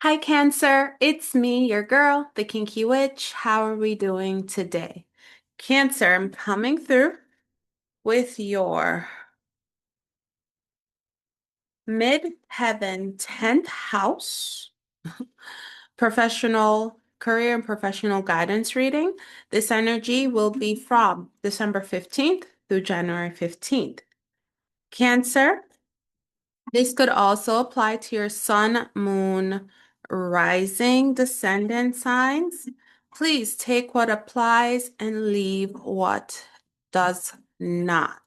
Hi, Cancer. It's me, your girl, the Kinky Witch. How are we doing today? Cancer, I'm coming through with your Midheaven 10th house professional career and professional guidance reading. This energy will be from December 15th through January 15th. Cancer, this could also apply to your sun, moon, rising, descendant signs. Please take what applies and leave what does not.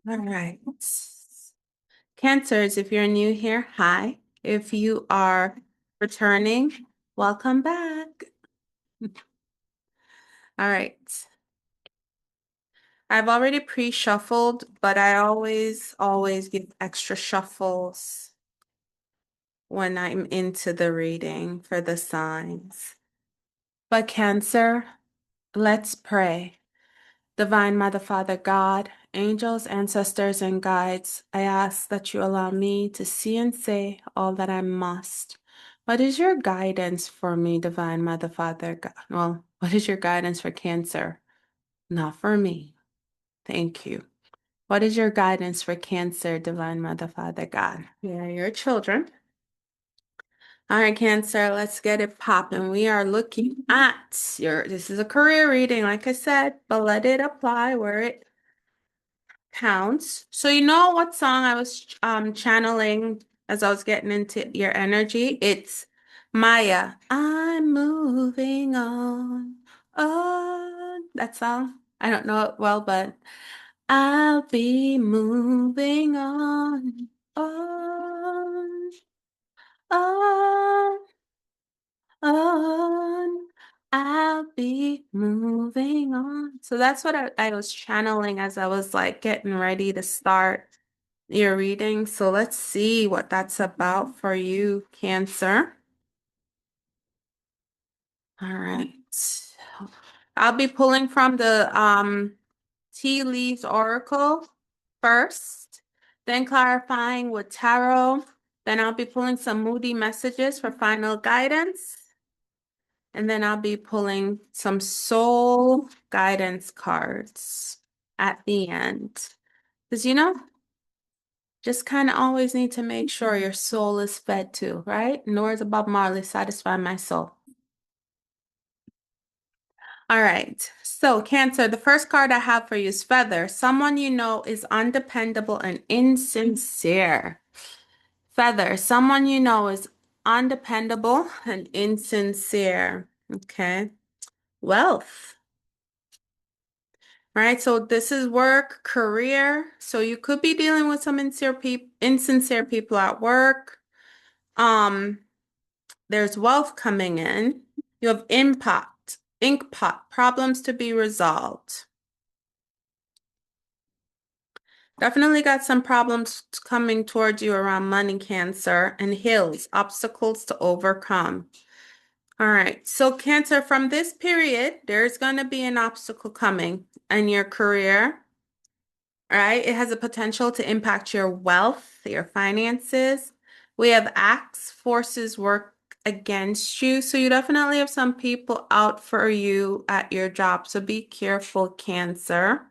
All right. Cancers, if you're new here, hi. If you are returning, welcome back. All right. I've already pre-shuffled, but I always give extra shuffles when I'm into the reading for the signs. But Cancer, let's pray. Divine Mother, Father God, angels, ancestors, and guides, I ask that you allow me to see and say all that I must. What is your guidance for me, Divine Mother, Father God? Well, what is your guidance for Cancer? Not for me. Thank you. What is your guidance for Cancer, Divine Mother, Father God? We are your children. All right, Cancer, let's get it popping. We are looking at this is a career reading, like I said, but let it apply where it counts. So you know what song I was channeling as I was getting into your energy? It's Maya. I'm moving on. Oh, that song. I don't know it well, but I'll be moving on, on, on. I'll be moving on. So that's what I was channeling as I was like getting ready to start your reading. So let's see what that's about for you, Cancer. All right. I'll be pulling from the Tea Leaves Oracle first, then clarifying with Tarot. Then I'll be pulling some moody messages for final guidance. And then I'll be pulling some soul guidance cards at the end. Because, just kind of always need to make sure your soul is fed too, right? Nor is Bob Marley satisfy my soul. All right. So, Cancer, the first card I have for you is Feather. Someone you know is undependable and insincere. Feather, someone you know is undependable and insincere. Okay. Wealth. Right? So this is work, career. So you could be dealing with some insincere people at work. Um, there's wealth coming in. You have inkpot, problems to be resolved. Definitely got some problems coming towards you around money, Cancer, and hills, obstacles to overcome. All right. So Cancer, from this period, there's going to be an obstacle coming in your career. Right? It has a potential to impact your wealth, your finances. We have acts, forces work against you. So you definitely have some people out for you at your job. So be careful, Cancer.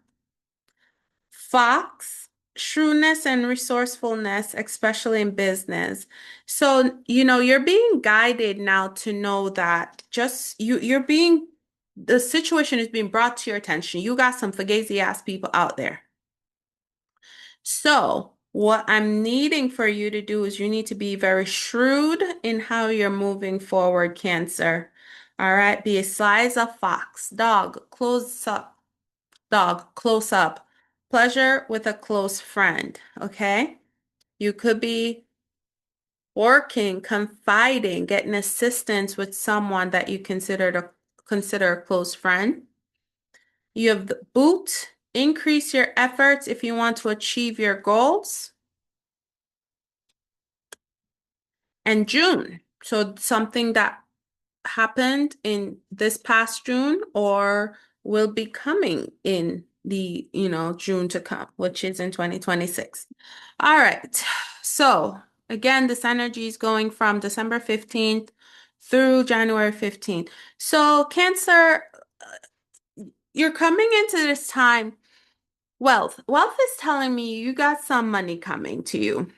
Fox, shrewdness and resourcefulness, especially in business. So, you're being guided now to know that just the situation is being brought to your attention. You got some fugazi ass people out there. So, what I'm needing for you to do is you need to be very shrewd in how you're moving forward, Cancer. All right, be as sly as a fox. Dog, close up. Pleasure with a close friend, okay? You could be working, confiding, getting assistance with someone that you consider a close friend. You have the boot. Increase your efforts if you want to achieve your goals. And June. So something that happened in this past June or will be coming in June to come, which is in 2026. All right. So again, this energy is going from December 15th through January 15th. So Cancer, you're coming into this time. Wealth is telling me you got some money coming to you.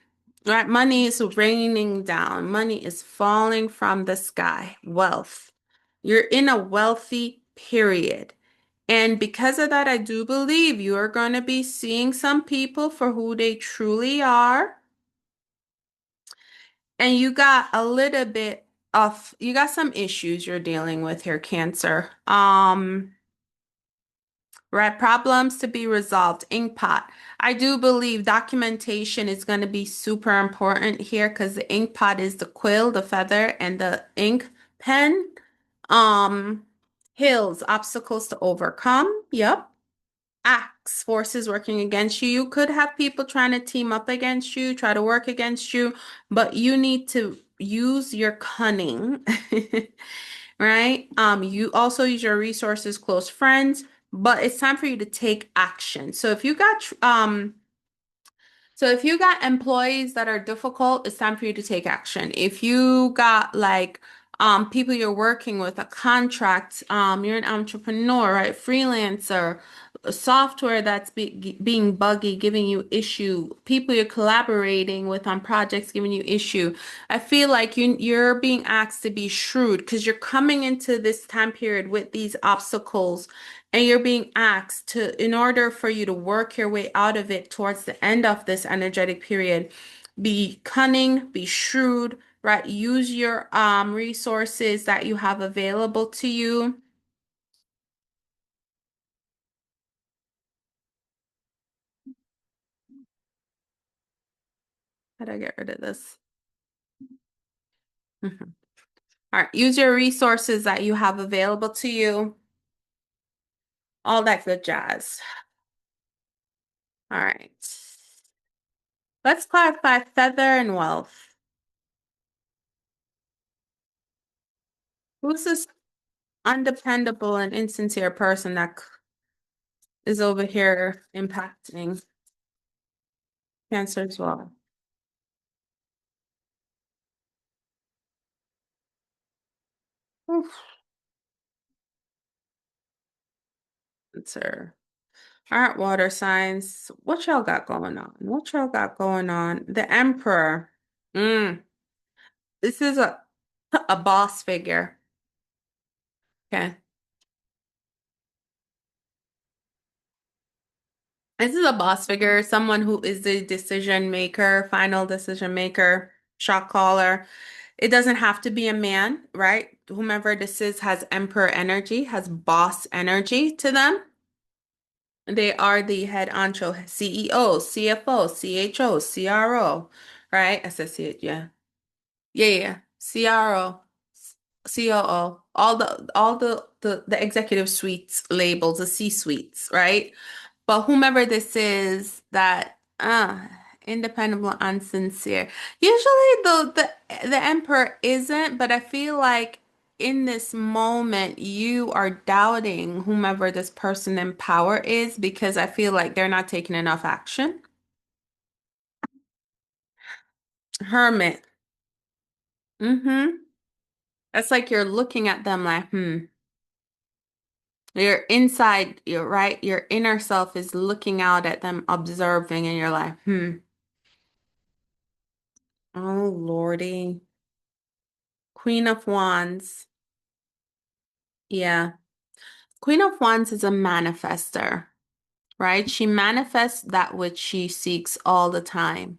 Right? Money is raining down. Money is falling from the sky. Wealth. You're in a wealthy period. And because of that, I do believe you are going to be seeing some people for who they truly are. And you got some issues you're dealing with here, Cancer. Right, problems to be resolved. Ink pot. I do believe documentation is going to be super important here because the ink pot is the quill, the feather, and the ink pen. Um, Hills, obstacles to overcome. Yep. Acts, forces working against you. You could have people trying to team up against you, try to work against you, but you need to use your cunning, right? You also use your resources, close friends, but it's time for you to take action. So if you got employees that are difficult, it's time for you to take action. If you got like people you're working with, a contract, you're an entrepreneur, right? Freelancer, a software that's being buggy, giving you issue, people you're collaborating with on projects giving you issue. I feel like you're being asked to be shrewd because you're coming into this time period with these obstacles and you're being asked to, in order for you to work your way out of it towards the end of this energetic period, be cunning, be shrewd, right? Use your resources that you have available to you. How do I get rid of this? Mhm. All right, use your resources that you have available to you. All that good jazz. All right. Let's clarify feather and wealth. Who's this undependable and insincere person that is over here impacting Cancer as well? Oof, Cancer. All right, water signs. What y'all got going on? What y'all got going on? The Emperor. Mm, this is a boss figure. Okay. This is a boss figure, someone who is the decision maker, final decision maker, shot caller. It doesn't have to be a man, right? Whomever this is has emperor energy, has boss energy to them. They are the head honcho, CEO, CFO, CHO, CRO, right? I said C, yeah. Yeah, yeah, yeah. CRO, COO, all the executive suites labels, the C suites, right? But whomever this is that independent and sincere. Usually the emperor isn't, but I feel like in this moment you are doubting whomever this person in power is because I feel like they're not taking enough action. Hermit. Mm-hmm. That's like you're looking at them like, hmm. Your inside, you're right, your inner self is looking out at them, observing, and you're like, hmm. Oh, Lordy. Queen of Wands. Yeah. Queen of Wands is a manifester, right? She manifests that which she seeks all the time,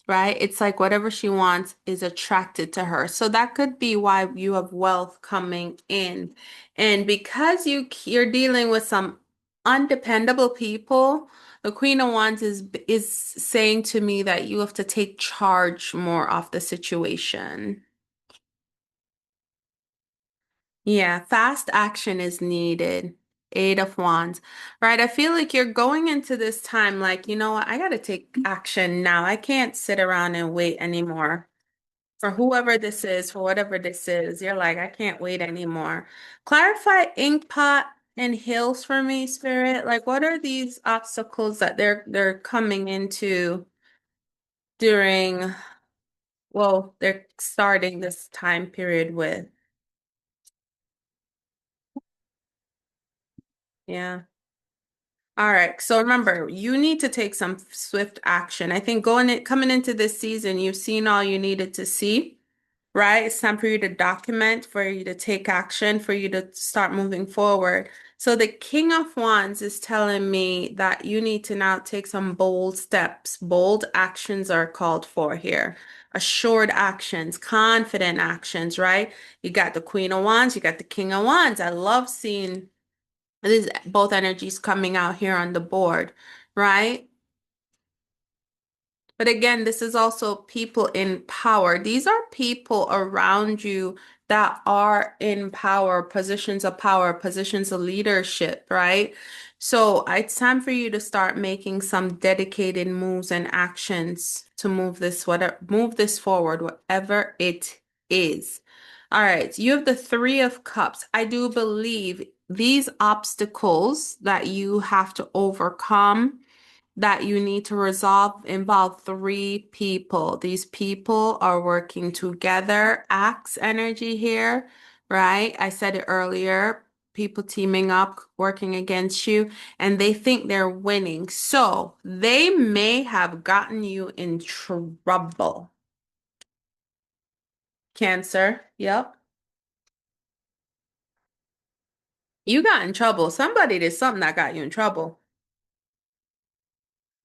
right? It's like whatever she wants is attracted to her. So that could be why you have wealth coming in. And because you're dealing with some undependable people, the Queen of Wands is saying to me that you have to take charge more of the situation. Yeah, fast action is needed. Eight of Wands, right? I feel like you're going into this time like, you know what? I got to take action now. I can't sit around and wait anymore. For whoever this is, for whatever this is, you're like, I can't wait anymore. Clarify ink pot and heals for me, Spirit? Like, what are these obstacles that they're coming into during, well, they're starting this time period with? Yeah. All right. So remember, you need to take some swift action. I think coming into this season, you've seen all you needed to see, right? It's time for you to document, for you to take action, for you to start moving forward. So the King of Wands is telling me that you need to now take some bold steps. Bold actions are called for here. Assured actions, confident actions, right? You got the Queen of Wands, you got the King of Wands. I love seeing these both energies coming out here on the board, right? But again, this is also people in power. These are people around you that are in power, positions of power, positions of leadership, right? So it's time for you to start making some dedicated moves and actions to move this forward, whatever it is. All right, you have the Three of Cups. I do believe these obstacles that you have to overcome, that you need to resolve, involve three people. These people are working together. Axe energy here, right? I said it earlier. People teaming up, working against you, and they think they're winning. So they may have gotten you in trouble. Cancer. Yep. You got in trouble. Somebody did something that got you in trouble.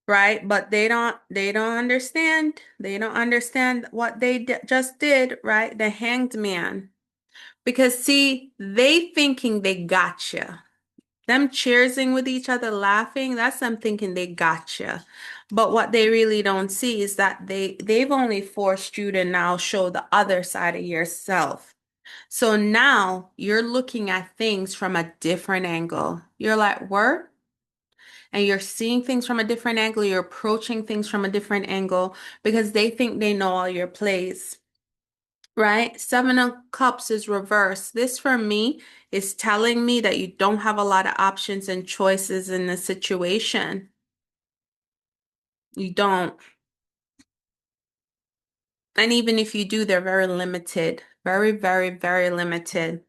Right? But they don't understand. They don't understand what they just did, right? The hanged man. Because see, they thinking they gotcha. Them cheersing with each other, laughing, that's them thinking they gotcha. But what they really don't see is that they've only forced you to now show the other side of yourself. So now you're looking at things from a different angle. You're like, what? And you're seeing things from a different angle, you're approaching things from a different angle because they think they know all your plays, right? Seven of Cups is reversed. This for me is telling me that you don't have a lot of options and choices in the situation. You don't. And even if you do, they're very limited. Very, very, very limited.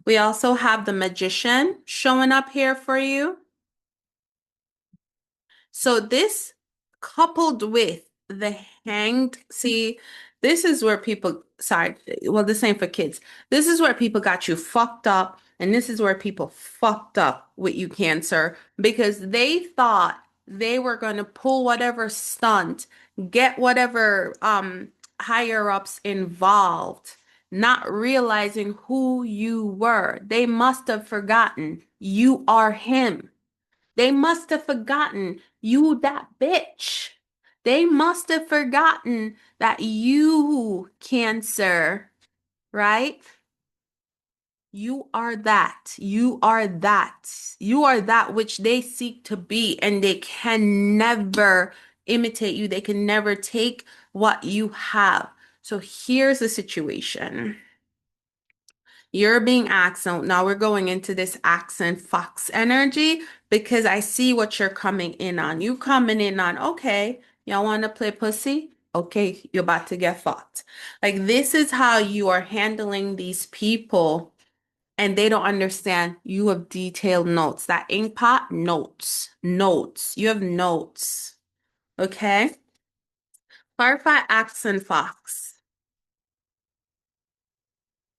We also have the Magician showing up here for you. So this coupled with the hanged, see, this is where people, sorry, well, this ain't for kids. This is where people got you fucked up, and this is where people fucked up with you, Cancer, because they thought they were going to pull whatever stunt, get whatever higher ups involved, not realizing who you were. They must have forgotten you are him. They must have forgotten you that bitch. They must have forgotten that you, Cancer, right? You are that. You are that. You are that which they seek to be, and they can never imitate you. They can never take what you have. So here's the situation. You're being asked, so now we're going into this accent fox energy because I see what you're coming in on. You coming in on, okay, y'all want to play pussy? Okay, you're about to get fucked. Like this is how you are handling these people, and they don't understand. You have detailed notes. That ink pot, notes, notes. You have notes. Okay? Clarify accent fox.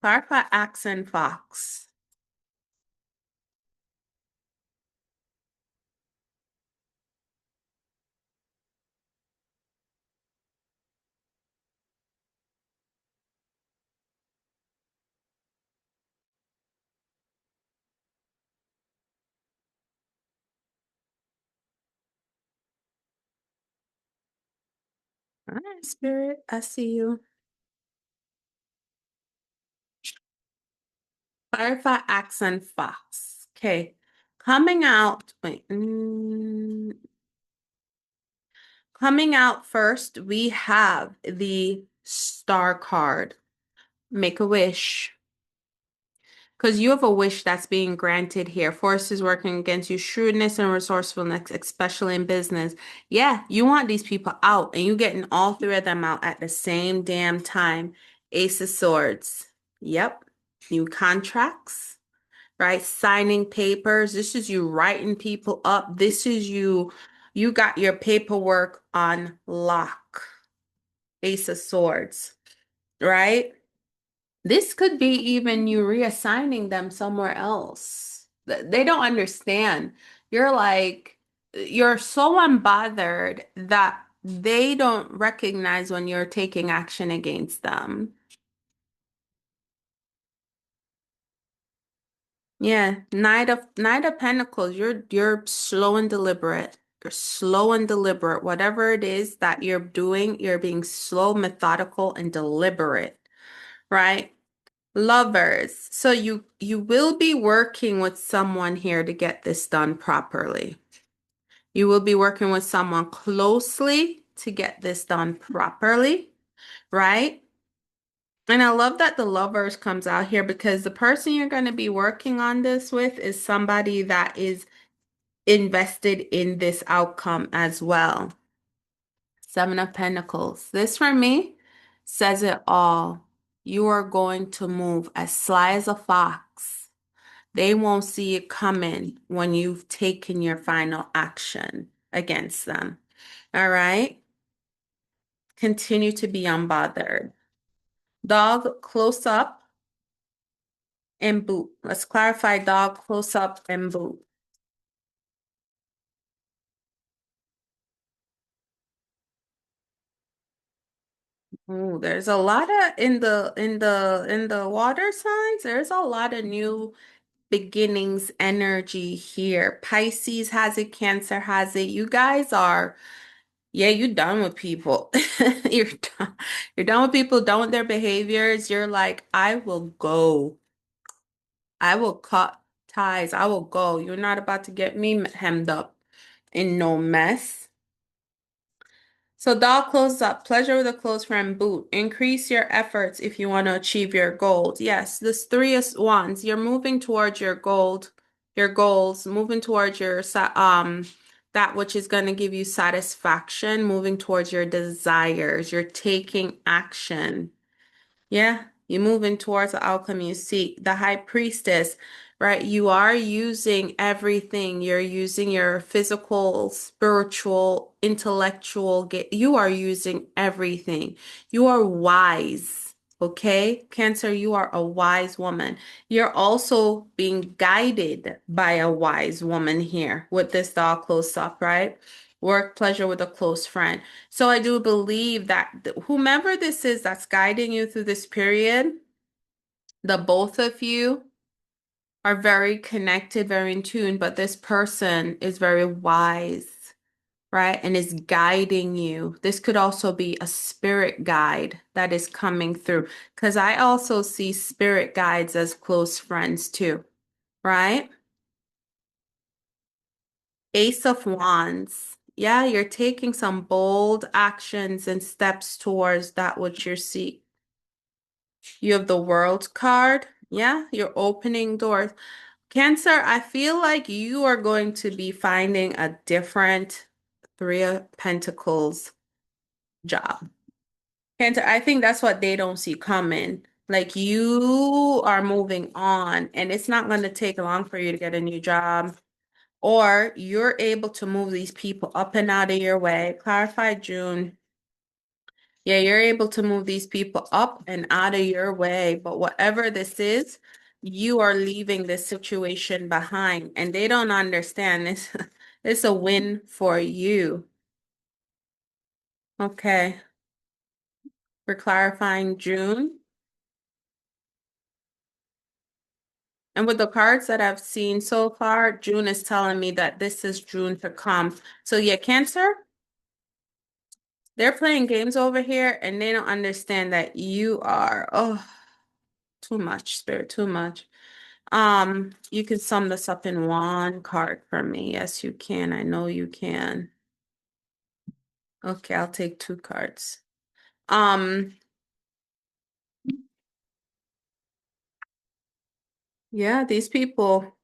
Clarify accent fox. All right, spirit, I see you. Clarify accent fox. Okay. Coming out, wait. Coming out first, we have the star card. Make a wish. Because you have a wish that's being granted here. Forces working against you, shrewdness and resourcefulness, especially in business. Yeah, you want these people out, and you getting all three of them out at the same damn time. Ace of Swords. Yep. New contracts, right? Signing papers. This is you writing people up. This is you got your paperwork on lock. Ace of Swords, right? This could be even you reassigning them somewhere else. They don't understand. You're like, you're so unbothered that they don't recognize when you're taking action against them. Yeah, Knight of Pentacles, you're slow and deliberate. You're slow and deliberate. Whatever it is that you're doing, you're being slow, methodical, and deliberate, right? Lovers. So you will be working with someone here to get this done properly. You will be working with someone closely to get this done properly, right? And I love that the lovers comes out here because the person you're going to be working on this with is somebody that is invested in this outcome as well. Seven of Pentacles. This for me says it all. You are going to move as sly as a fox. They won't see it coming when you've taken your final action against them. All right? Continue to be unbothered. Dog close up and boot. Let's clarify dog close up and boot. Ooh, there's a lot of in the water signs, there's a lot of new beginnings energy here. Pisces has it, Cancer has it. You guys are, yeah, you're done with people. You're done. You're done with people, done with their behaviors. You're like, I will go. I will cut ties. I will go. You're not about to get me hemmed up in no mess. So doll closes up. Pleasure with a close friend boot. Increase your efforts if you want to achieve your goals. Yes, this three of wands. You're moving towards your goals, moving towards that which is going to give you satisfaction, moving towards your desires. You're taking action. Yeah, you're moving towards the outcome you seek. The high priestess, right? You are using everything. You're using your physical, spiritual, intellectual. You are using everything. You are wise, okay? Cancer, you are a wise woman. You're also being guided by a wise woman here with this doll close up, right? Work pleasure with a close friend. So I do believe that whomever this is that's guiding you through this period, the both of you are very connected, very in tune, but this person is very wise, right? And is guiding you. This could also be a spirit guide that is coming through, because I also see spirit guides as close friends too, right? Ace of Wands. Yeah, you're taking some bold actions and steps towards that which you seek. You have the World card. Yeah, you're opening doors. Cancer, I feel like you are going to be finding a different Three of Pentacles job. Cancer, I think that's what they don't see coming. Like you are moving on, and it's not going to take long for you to get a new job. Or you're able to move these people up and out of your way. Clarify June. Yeah, you're able to move these people up and out of your way. But whatever this is, you are leaving this situation behind. And they don't understand this. It's a win for you. Okay. We're clarifying June. And with the cards that I've seen so far, June is telling me that this is June to come. So yeah, Cancer. They're playing games over here and they don't understand that you are, oh, too much, spirit, too much. You can sum this up in one card for me. Yes, you can. I know you can. Okay, I'll take two cards. Um, Yeah, these people,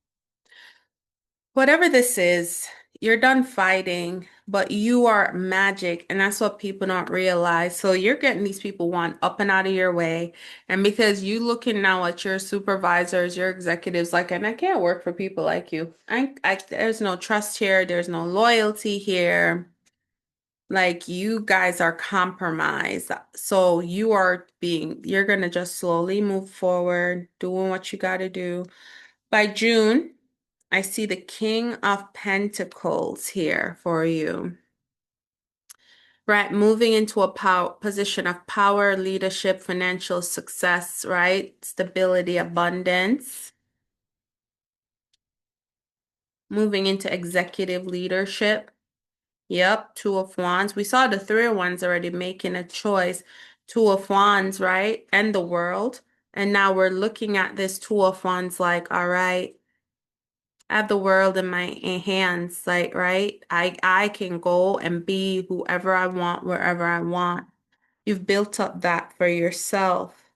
whatever this is, you're done fighting, but you are magic, and that's what people don't realize. So you're getting these people one up and out of your way, and because you looking now at your supervisors, your executives, like, and I can't work for people like you. There's no trust here. There's no loyalty here. Like you guys are compromised. So you're gonna just slowly move forward, doing what you gotta do. By June, I see the King of Pentacles here for you. Right, moving into a position of power, leadership, financial success, right? Stability, abundance. Moving into executive leadership. Yep, Two of Wands. We saw the Three of Wands already making a choice. Two of Wands, right? And the world. And now we're looking at this Two of Wands like, all right, I have the world in my hands, like, right? I can go and be whoever I want, wherever I want. You've built up that for yourself.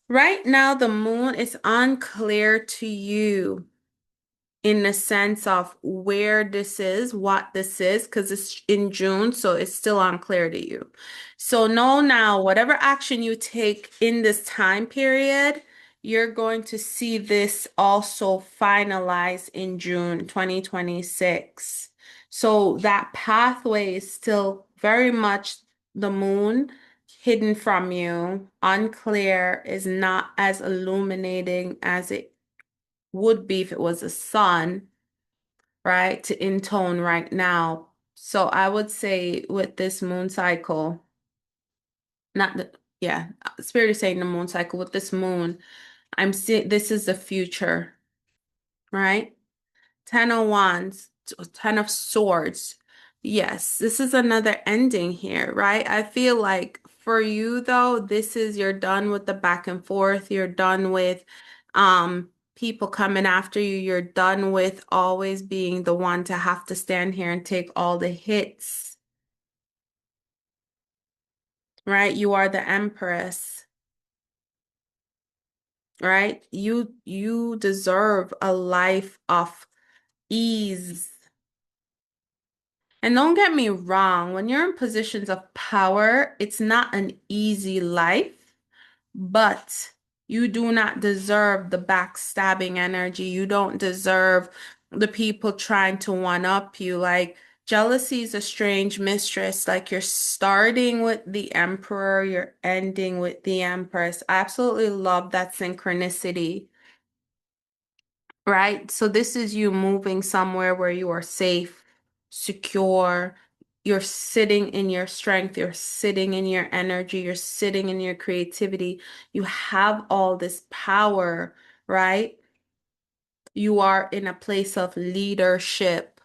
Right now, the moon is unclear to you in the sense of where this is, what this is, because it's in June, so it's still unclear to you. So know now, whatever action you take in this time period, you're going to see this also finalized in June 2026. So that pathway is still very much the moon hidden from you, unclear, is not as illuminating as it would be if it was a sun, right? To intone right now. So I would say with this moon cycle, not the, yeah, Spirit is saying the moon cycle with this moon, I'm seeing this is the future, right? Ten of Wands, Ten of Swords. Yes, this is another ending here, right? I feel like for you though, this is you're done with the back and forth. You're done with people coming after you. You're done with always being the one to have to stand here and take all the hits, right? You are the Empress, right? You deserve a life of ease. And don't get me wrong, when you're in positions of power, it's not an easy life, but you do not deserve the backstabbing energy. You don't deserve the people trying to one up you. Like, jealousy is a strange mistress. Like, you're starting with the Emperor, you're ending with the Empress. I absolutely love that synchronicity. Right? So this is you moving somewhere where you are safe, secure. You're sitting in your strength, you're sitting in your energy, you're sitting in your creativity. You have all this power, right? You are in a place of leadership.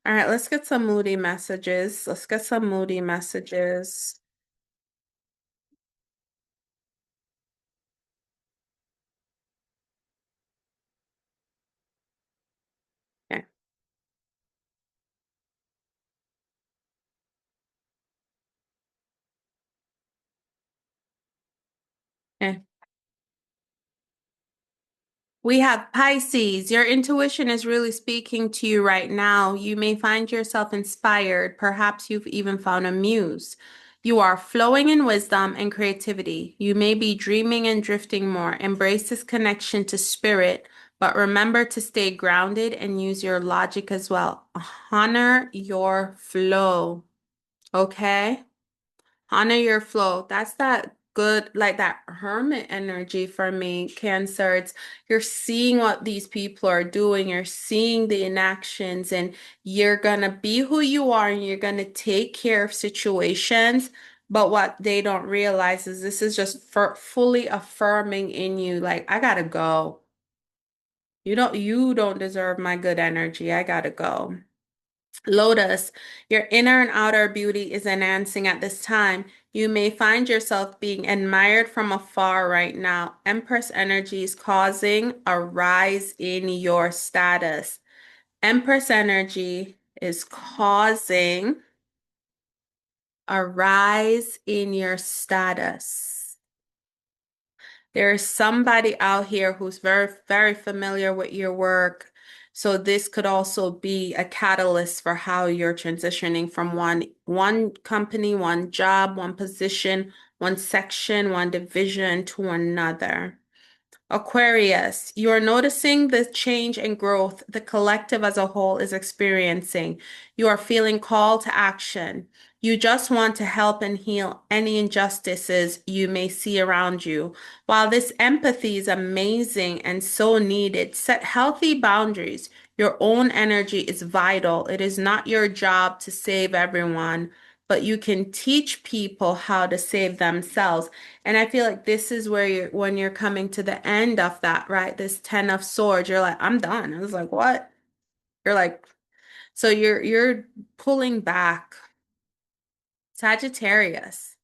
All right, let's get some moody messages. Let's get some moody messages. Okay. Okay. We have Pisces. Your intuition is really speaking to you right now. You may find yourself inspired. Perhaps you've even found a muse. You are flowing in wisdom and creativity. You may be dreaming and drifting more. Embrace this connection to spirit, but remember to stay grounded and use your logic as well. Honor your flow. Okay? Honor your flow. That's that good, like that hermit energy for me, Cancer. You're seeing what these people are doing, you're seeing the inactions, and you're gonna be who you are and you're gonna take care of situations. But what they don't realize is this is just for fully affirming in you, like, I gotta go. You don't deserve my good energy. I gotta go. Lotus, your inner and outer beauty is enhancing at this time. You may find yourself being admired from afar right now. Empress energy is causing a rise in your status. Empress energy is causing A rise in your status. There's somebody out here who's very, very familiar with your work. So this could also be a catalyst for how you're transitioning from one company, one job, one position, one section, one division to another. Aquarius, you are noticing the change and growth the collective as a whole is experiencing. You are feeling called to action. You just want to help and heal any injustices you may see around you. While this empathy is amazing and so needed, set healthy boundaries. Your own energy is vital. It is not your job to save everyone, but you can teach people how to save themselves. And I feel like this is where when you're coming to the end of that, right? This 10 of swords, you're like, I'm done. I was like, what? You're like, so you're pulling back. Sagittarius.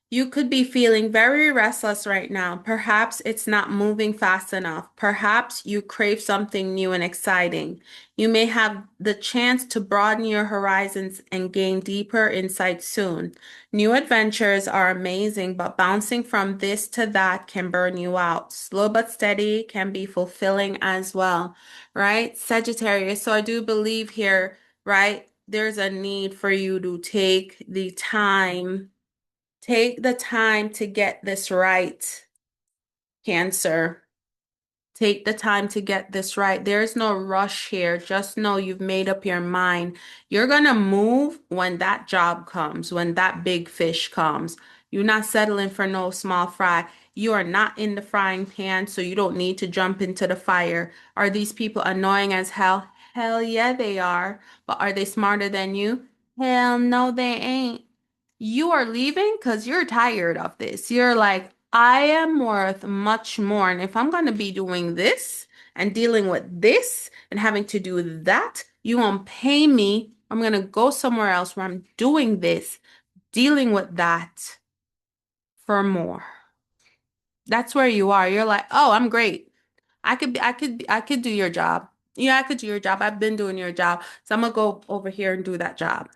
You could be feeling very restless right now. Perhaps it's not moving fast enough. Perhaps you crave something new and exciting. You may have the chance to broaden your horizons and gain deeper insight soon. New adventures are amazing, but bouncing from this to that can burn you out. Slow but steady can be fulfilling as well, right? Sagittarius. So I do believe here, right? There's a need for you to take the time. Take the time to get this right, Cancer. Take the time to get this right. There's no rush here. Just know you've made up your mind. You're gonna move when that job comes, when that big fish comes. You're not settling for no small fry. You are not in the frying pan, so you don't need to jump into the fire. Are these people annoying as hell? Hell yeah, they are. But are they smarter than you? Hell no, they ain't. You are leaving because you're tired of this. You're like, I am worth much more. And if I'm going to be doing this and dealing with this and having to do that, you won't pay me. I'm going to go somewhere else where I'm doing this, dealing with that for more. That's where you are. You're like, oh, I'm great. I could do your job. Yeah, I could do your job. I've been doing your job. So I'm gonna go over here and do that job.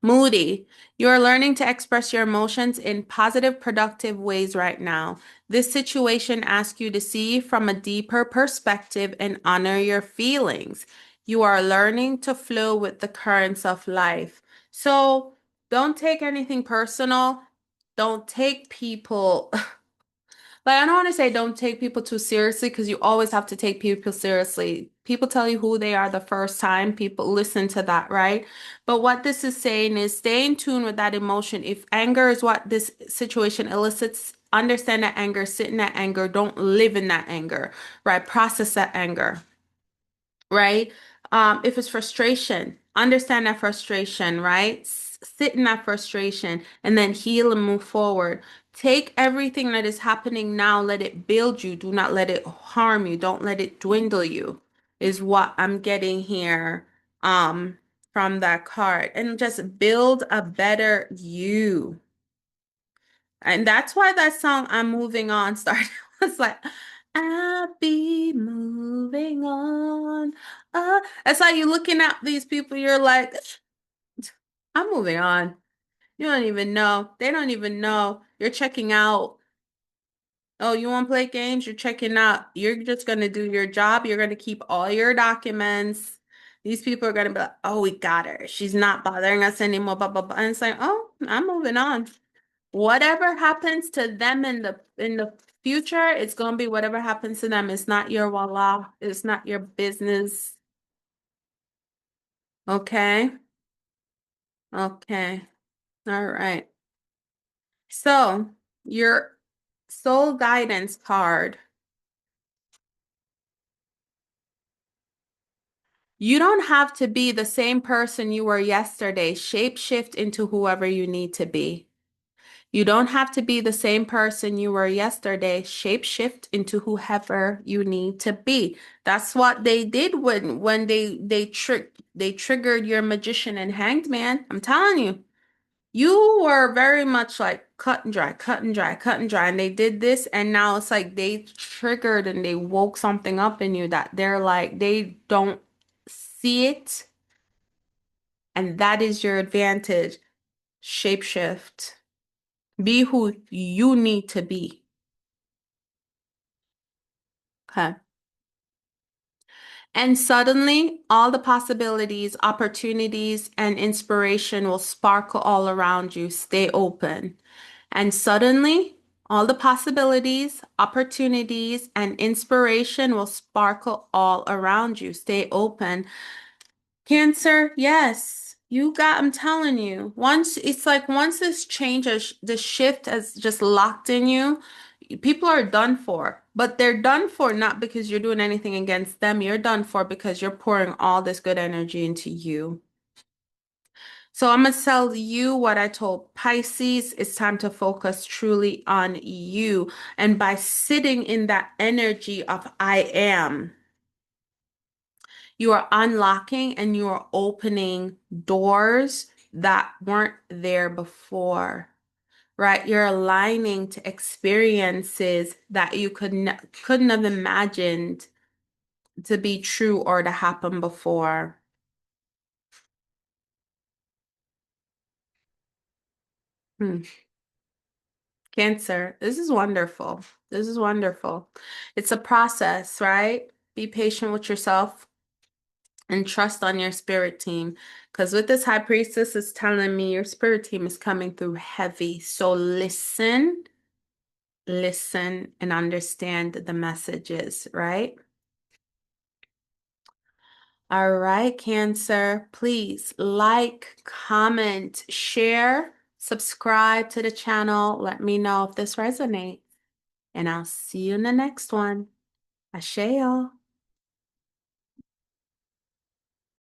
Moody, you are learning to express your emotions in positive, productive ways right now. This situation asks you to see from a deeper perspective and honor your feelings. You are learning to flow with the currents of life. So don't take anything personal. Don't take people like, I don't want to say don't take people too seriously because you always have to take people seriously. People tell you who they are the first time, people listen to that, right? But what this is saying is stay in tune with that emotion. If anger is what this situation elicits, understand that anger, sit in that anger, don't live in that anger, right? Process that anger, right? If it's frustration, understand that frustration, right? Sit in that frustration and then heal and move forward. Take everything that is happening now, let it build you. Do not let it harm you. Don't let it dwindle you, is what I'm getting here from that card. And just build a better you. And that's why that song I'm moving on started. It's like I'll be moving on. It's like you're looking at these people, you're like, I'm moving on. You don't even know. They don't even know. You're checking out. Oh, you want to play games? You're checking out. You're just going to do your job. You're going to keep all your documents. These people are going to be like, oh, we got her. She's not bothering us anymore. Blah, blah, blah. And it's like, oh, I'm moving on. Whatever happens to them in the future, it's gonna be whatever happens to them. It's not your wallah. It's not your business. Okay? Okay. All right. So, your soul guidance card. You don't have to be the same person you were yesterday. Shape shift into whoever you need to be. You don't have to be the same person you were yesterday. Shape shift into whoever you need to be. That's what they did when they triggered your magician and hanged man. I'm telling you. You were very much like cut and dry, cut and dry, cut and dry. And they did this, and now it's like they triggered and they woke something up in you that they're like, they don't see it And that is your advantage. Shapeshift. Be who you need to be. Okay. And suddenly, all the possibilities, opportunities, and inspiration will sparkle all around you. Stay open. And suddenly, all the possibilities, opportunities, and inspiration will sparkle all around you. Stay open. Cancer, yes, you got, I'm telling you, once it's like once this change, this shift has just locked in you, people are done for. But they're done for not because you're doing anything against them. You're done for because you're pouring all this good energy into you. So I'm gonna tell you what I told Pisces. It's time to focus truly on you. And by sitting in that energy of I am, you are unlocking and you are opening doors that weren't there before, right? You're aligning to experiences that you couldn't have imagined to be true or to happen before. Hmm. Cancer, this is wonderful. This is wonderful. It's a process, right? Be patient with yourself and trust on your spirit team. Because with this high priestess, is telling me your spirit team is coming through heavy. So listen, listen, and understand the messages, right? All right, Cancer, please like, comment, share, subscribe to the channel. Let me know if this resonates. And I'll see you in the next one. Ashe, y'all.